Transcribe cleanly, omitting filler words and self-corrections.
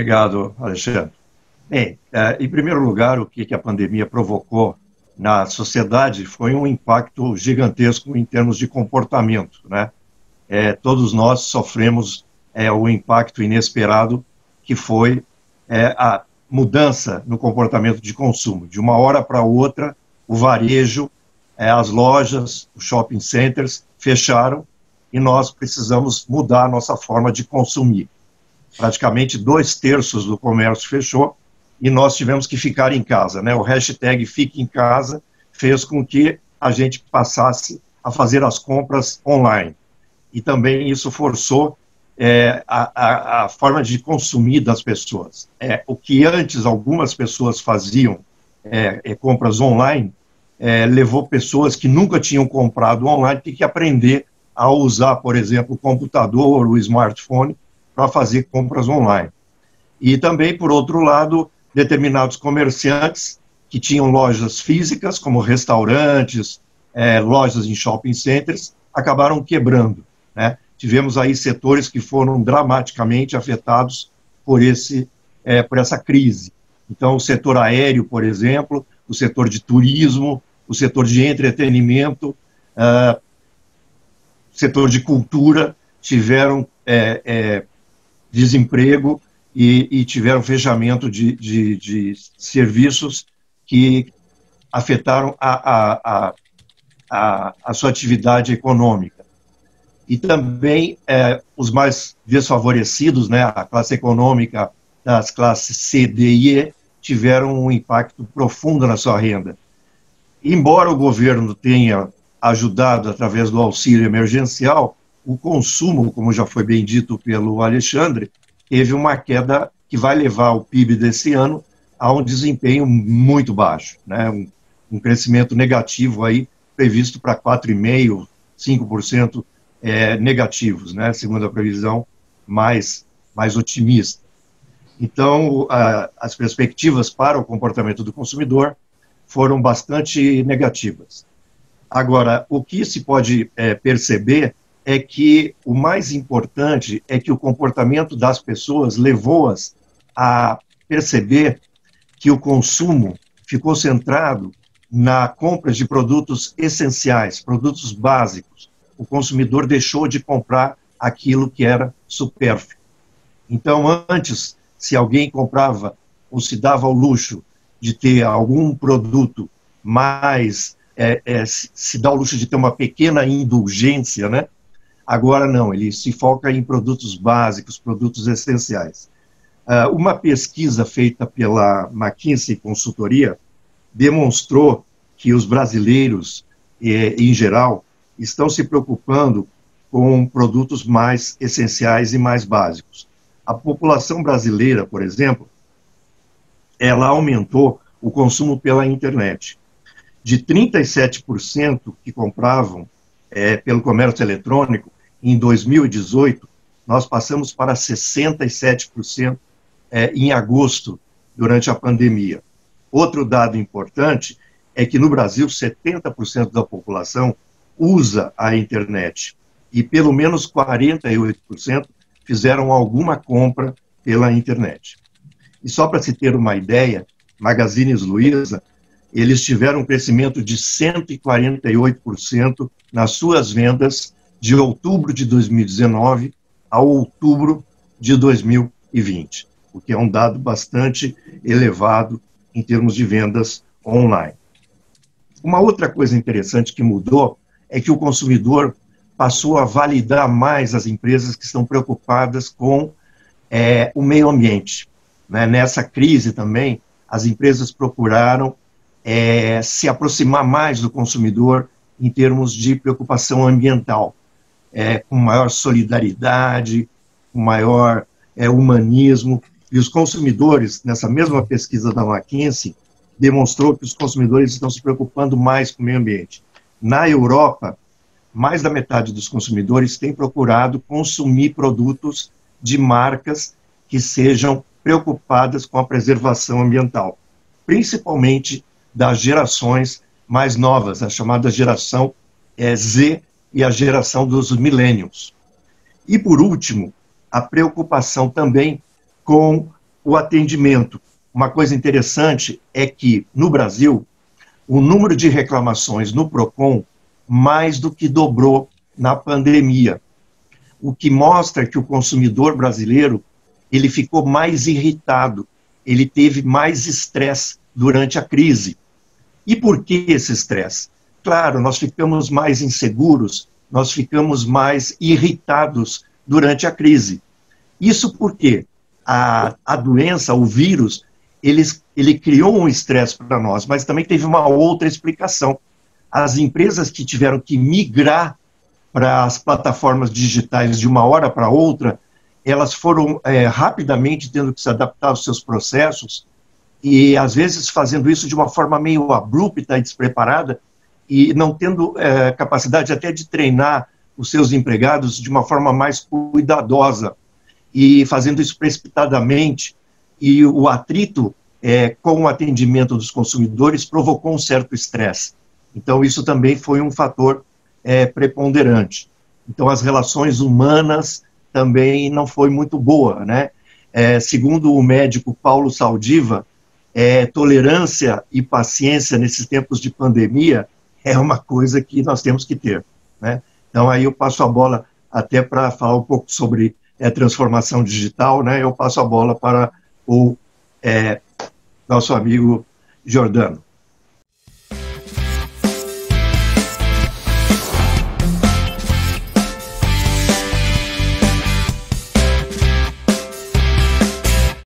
Obrigado, Alexandre. Bem, em primeiro lugar, o que a pandemia provocou na sociedade foi um impacto gigantesco em termos de comportamento, né? Todos nós sofremos o impacto inesperado que foi a mudança no comportamento de consumo. De uma hora para outra, o varejo, as lojas, os shopping centers fecharam e nós precisamos mudar a nossa forma de consumir. Praticamente 2/3 do comércio fechou e nós tivemos que ficar em casa, né? O hashtag Fique em Casa fez com que a gente passasse a fazer as compras online. E também isso forçou a forma de consumir das pessoas. O que antes algumas pessoas faziam, compras online, levou pessoas que nunca tinham comprado online, ter que aprender a usar, por exemplo, o computador, o smartphone, para fazer compras online. E também, por outro lado, determinados comerciantes que tinham lojas físicas, como restaurantes, lojas em shopping centers, acabaram quebrando, né? Tivemos aí setores que foram dramaticamente afetados por essa crise. Então, o setor aéreo, por exemplo, o setor de turismo, o setor de entretenimento, o setor de cultura, tiveram desemprego e tiveram fechamento de serviços que afetaram a sua atividade econômica. E também os mais desfavorecidos, né, a classe econômica das classes C, D e E, tiveram um impacto profundo na sua renda. Embora o governo tenha ajudado através do auxílio emergencial, o consumo, como já foi bem dito pelo Alexandre, teve uma queda que vai levar o PIB desse ano a um desempenho muito baixo, né? Um crescimento negativo aí, previsto para 4,5%, 5% negativos, né? Segundo a previsão mais otimista. Então, as perspectivas para o comportamento do consumidor foram bastante negativas. Agora, o que se pode perceber é que o mais importante é que o comportamento das pessoas levou-as a perceber que o consumo ficou centrado na compra de produtos essenciais, produtos básicos. O consumidor deixou de comprar aquilo que era supérfluo. Então, antes, se alguém comprava ou se dava ao luxo de ter algum produto mais, se dá ao luxo de ter uma pequena indulgência, né? Agora não, ele se foca em produtos básicos, produtos essenciais. Uma pesquisa feita pela McKinsey Consultoria demonstrou que os brasileiros, em geral, estão se preocupando com produtos mais essenciais e mais básicos. A população brasileira, por exemplo, ela aumentou o consumo pela internet. De 37% que compravam pelo comércio eletrônico, em 2018, nós passamos para 67% em agosto, durante a pandemia. Outro dado importante é que no Brasil 70% da população usa a internet e pelo menos 48% fizeram alguma compra pela internet. E só para se ter uma ideia, Magazine Luiza, eles tiveram um crescimento de 148% nas suas vendas de outubro de 2019 a outubro de 2020, o que é um dado bastante elevado em termos de vendas online. Uma outra coisa interessante que mudou é que o consumidor passou a validar mais as empresas que estão preocupadas com o meio ambiente, né? Nessa crise também, as empresas procuraram se aproximar mais do consumidor em termos de preocupação ambiental, com maior solidariedade, com maior humanismo. E os consumidores, nessa mesma pesquisa da McKinsey, demonstrou que os consumidores estão se preocupando mais com o meio ambiente. Na Europa, mais da metade dos consumidores tem procurado consumir produtos de marcas que sejam preocupadas com a preservação ambiental, principalmente das gerações mais novas, a chamada geração Z e a geração dos millennials. E, por último, a preocupação também com o atendimento. Uma coisa interessante é que, no Brasil, o número de reclamações no PROCON mais do que dobrou na pandemia, o que mostra que o consumidor brasileiro ele ficou mais irritado, ele teve mais estresse durante a crise. E por que esse estresse? Claro, nós ficamos mais inseguros, nós ficamos mais irritados durante a crise. Isso porque a doença, o vírus, ele criou um estresse para nós, mas também teve uma outra explicação. As empresas que tiveram que migrar para as plataformas digitais de uma hora para outra, elas foram rapidamente tendo que se adaptar aos seus processos e, às vezes, fazendo isso de uma forma meio abrupta e despreparada e não tendo capacidade até de treinar os seus empregados de uma forma mais cuidadosa e fazendo isso precipitadamente, e o atrito com o atendimento dos consumidores provocou um certo estresse. Então, isso também foi um fator preponderante. Então, as relações humanas também não foi muito boa, né? Segundo o médico Paulo Saldiva, tolerância e paciência nesses tempos de pandemia é uma coisa que nós temos que ter, né? Então, aí eu passo a bola até para falar um pouco sobre transformação digital, né? Eu passo a bola para o nosso amigo Giordano.